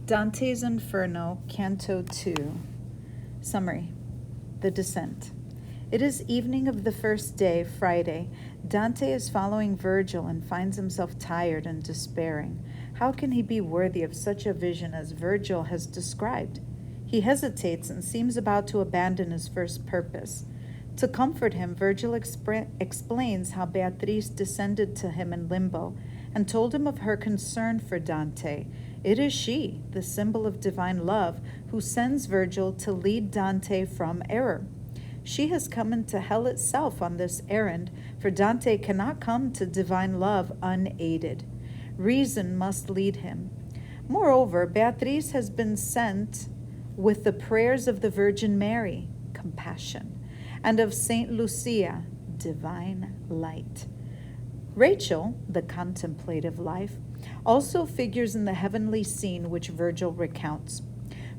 Dante's Inferno, Canto 2. Summary. The Descent. It is evening of the first day, Friday. Dante is following Virgil and finds himself tired and despairing. How can he be worthy of such a vision as Virgil has described? He hesitates and seems about to abandon his first purpose. To comfort him, Virgil explains how Beatrice descended to him in limbo and told him of her concern for Dante. It is she, the symbol of divine love, who sends Virgil to lead Dante from error. She has come into hell itself on this errand, for Dante cannot come to divine love unaided. Reason must lead him. Moreover, Beatrice has been sent with the prayers of the Virgin Mary, compassion, and of Saint Lucia, divine light. Rachel, the contemplative life, also figures in the heavenly scene which Virgil recounts.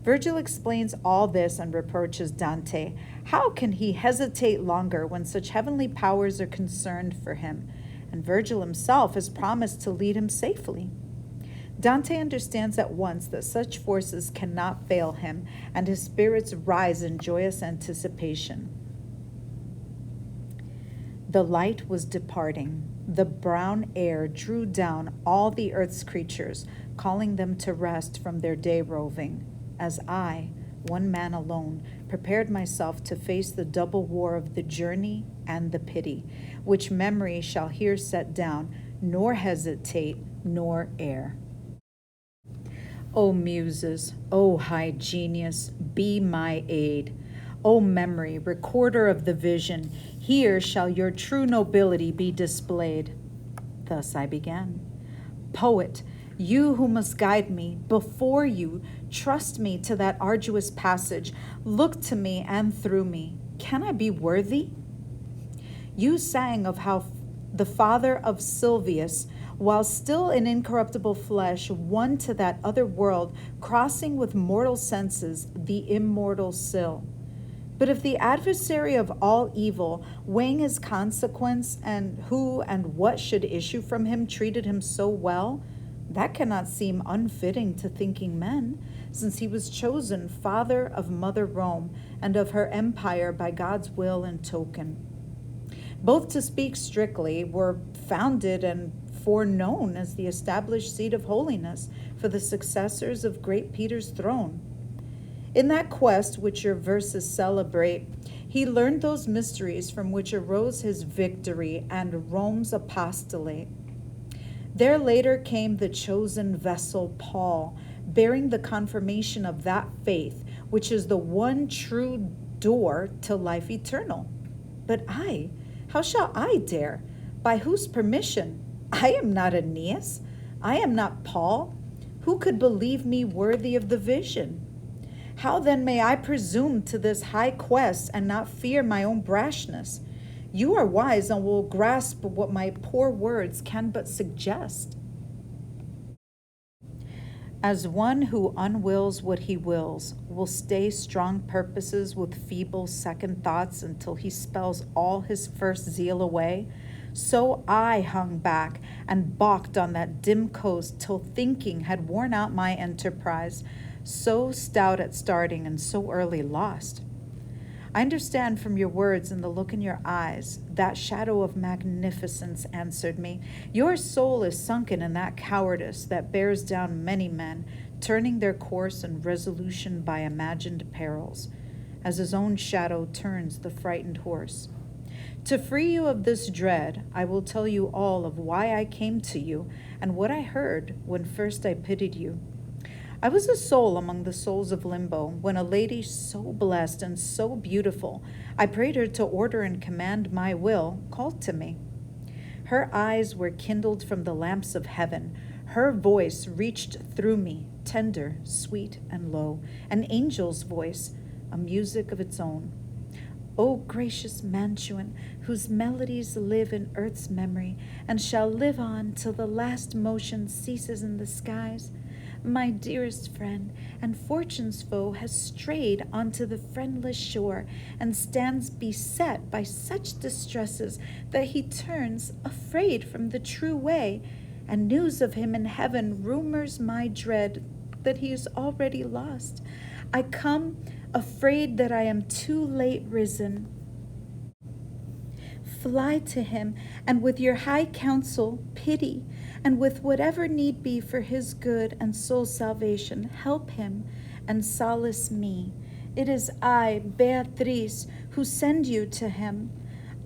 Virgil explains all this and reproaches Dante. How can he hesitate longer when such heavenly powers are concerned for him? And Virgil himself has promised to lead him safely. Dante understands at once that such forces cannot fail him, and his spirits rise in joyous anticipation. The light was departing. The brown air drew down all the earth's creatures, calling them to rest from their day roving, as I, one man alone, prepared myself to face the double war of the journey and the pity, which memory shall here set down, nor hesitate, nor err. O Muses, O high genius, be my aid. O memory, recorder of the vision, here shall your true nobility be displayed. Thus I began. Poet, you who must guide me, before you, trust me to that arduous passage. Look to me and through me. Can I be worthy? You sang of how the father of Silvius, while still in incorruptible flesh, won to that other world, crossing with mortal senses the immortal sill. But if the adversary of all evil, weighing his consequence and who and what should issue from him, treated him so well, that cannot seem unfitting to thinking men, since he was chosen father of Mother Rome and of her empire by God's will and token. Both, to speak strictly, were founded and foreknown as the established seat of holiness for the successors of great Peter's throne. In that quest which your verses celebrate, he learned those mysteries from which arose his victory and Rome's apostolate. There later came the chosen vessel Paul, bearing the confirmation of that faith, which is the one true door to life eternal. But I, how shall I dare? By whose permission? I am not Aeneas. I am not Paul. Who could believe me worthy of the vision? How then may I presume to this high quest and not fear my own brashness? You are wise and will grasp what my poor words can but suggest. As one who unwills what he wills, will stay strong purposes with feeble second thoughts until he spells all his first zeal away, so I hung back and balked on that dim coast till thinking had worn out my enterprise, so stout at starting and so early lost. I understand from your words and the look in your eyes, that shadow of magnificence answered me. Your soul is sunken in that cowardice that bears down many men, turning their course and resolution by imagined perils, as his own shadow turns the frightened horse. To free you of this dread, I will tell you all of why I came to you and what I heard when first I pitied you. I was a soul among the souls of limbo, when a lady so blessed and so beautiful, I prayed her to order and command my will, called to me. Her eyes were kindled from the lamps of heaven. Her voice reached through me, tender, sweet, and low, an angel's voice, a music of its own. O gracious Mantuan, whose melodies live in earth's memory, and shall live on till the last motion ceases in the skies, my dearest friend and fortune's foe has strayed onto the friendless shore and stands beset by such distresses that he turns afraid from the true way, and news of him in heaven rumors my dread that he is already lost. I come afraid that I am too late risen. Fly to him, and with your high counsel, pity, and with whatever need be for his good and soul salvation, help him and solace me. It is I, Beatriz, who send you to him.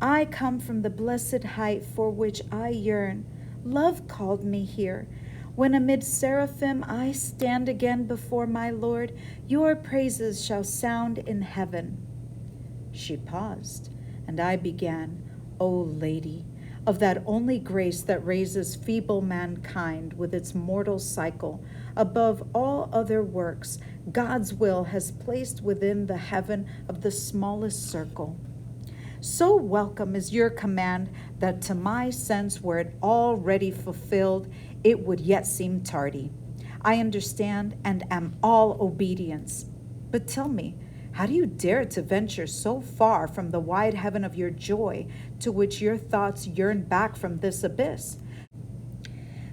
I come from the blessed height for which I yearn. Love called me here. When amid seraphim I stand again before my Lord, your praises shall sound in heaven. She paused, and I began, O Lady, of that only grace that raises feeble mankind with its mortal cycle, above all other works, God's will has placed within the heaven of the smallest circle. So welcome is your command that to my sense, were it already fulfilled, it would yet seem tardy. I understand and am all obedience. But tell me, how do you dare to venture so far from the wide heaven of your joy to which your thoughts yearn back from this abyss?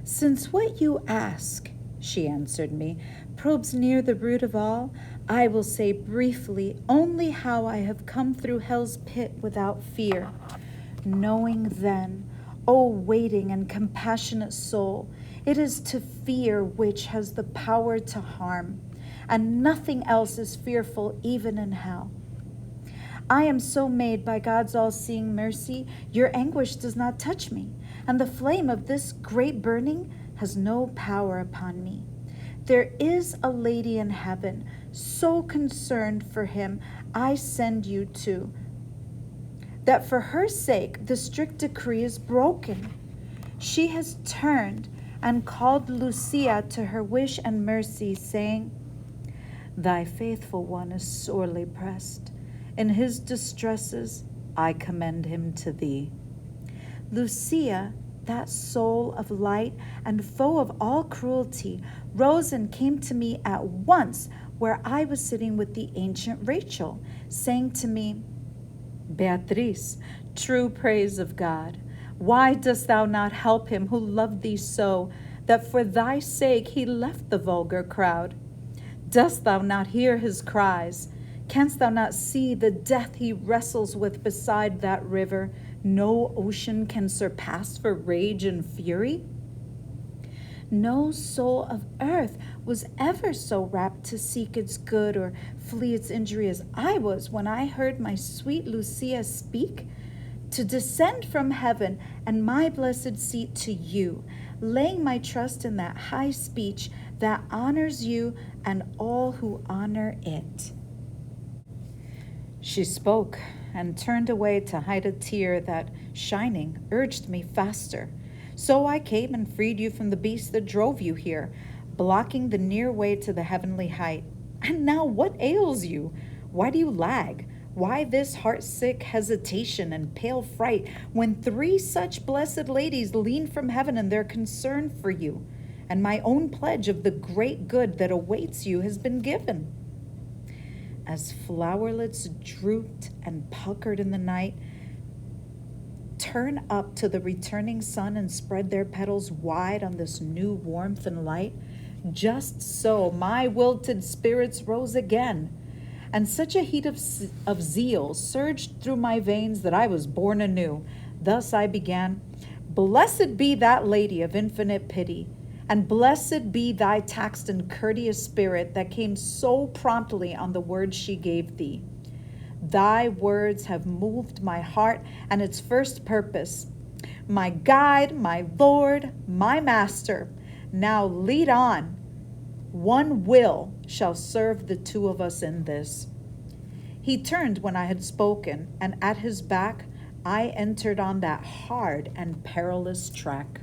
Since what you ask, she answered me, probes near the root of all, I will say briefly only how I have come through hell's pit without fear, knowing then, O waiting and compassionate soul, it is to fear which has the power to harm, and nothing else is fearful even in hell. I am so made by God's all-seeing mercy, your anguish does not touch me, and the flame of this great burning has no power upon me. There is a lady in heaven, so concerned for him, I send you to, that for her sake the strict decree is broken. She has turned and called Lucia to her wish and mercy, saying, Thy faithful one is sorely pressed. In his distresses, I commend him to thee. Lucia, that soul of light and foe of all cruelty, rose and came to me at once where I was sitting with the ancient Rachel, saying to me, Beatriz, true praise of God, why dost thou not help him who loved thee so, that for thy sake he left the vulgar crowd? Dost thou not hear his cries? Canst thou not see the death he wrestles with beside that river no ocean can surpass for rage and fury? No soul of earth was ever so rapt to seek its good or flee its injury as I was when I heard my sweet Lucia speak, to descend from heaven and my blessed seat to you, laying my trust in that high speech that honors you and all who honor it. She spoke and turned away to hide a tear that, shining, urged me faster. So I came and freed you from the beast that drove you here, blocking the near way to the heavenly height. And now what ails you? Why do you lag? Why this heart-sick hesitation and pale fright when 3 such blessed ladies lean from heaven in their concern for you, and my own pledge of the great good that awaits you has been given? As flowerlets drooped and puckered in the night, turn up to the returning sun and spread their petals wide on this new warmth and light, just so my wilted spirits rose again, and such a heat of zeal surged through my veins that I was born anew. Thus I began, Blessed be that lady of infinite pity, and blessed be thy taxed and courteous spirit that came so promptly on the words she gave thee. Thy words have moved my heart and its first purpose. My guide, my Lord, my master, now lead on. One will shall serve the 2 of us in this. He turned when I had spoken, and at his back I entered on that hard and perilous track.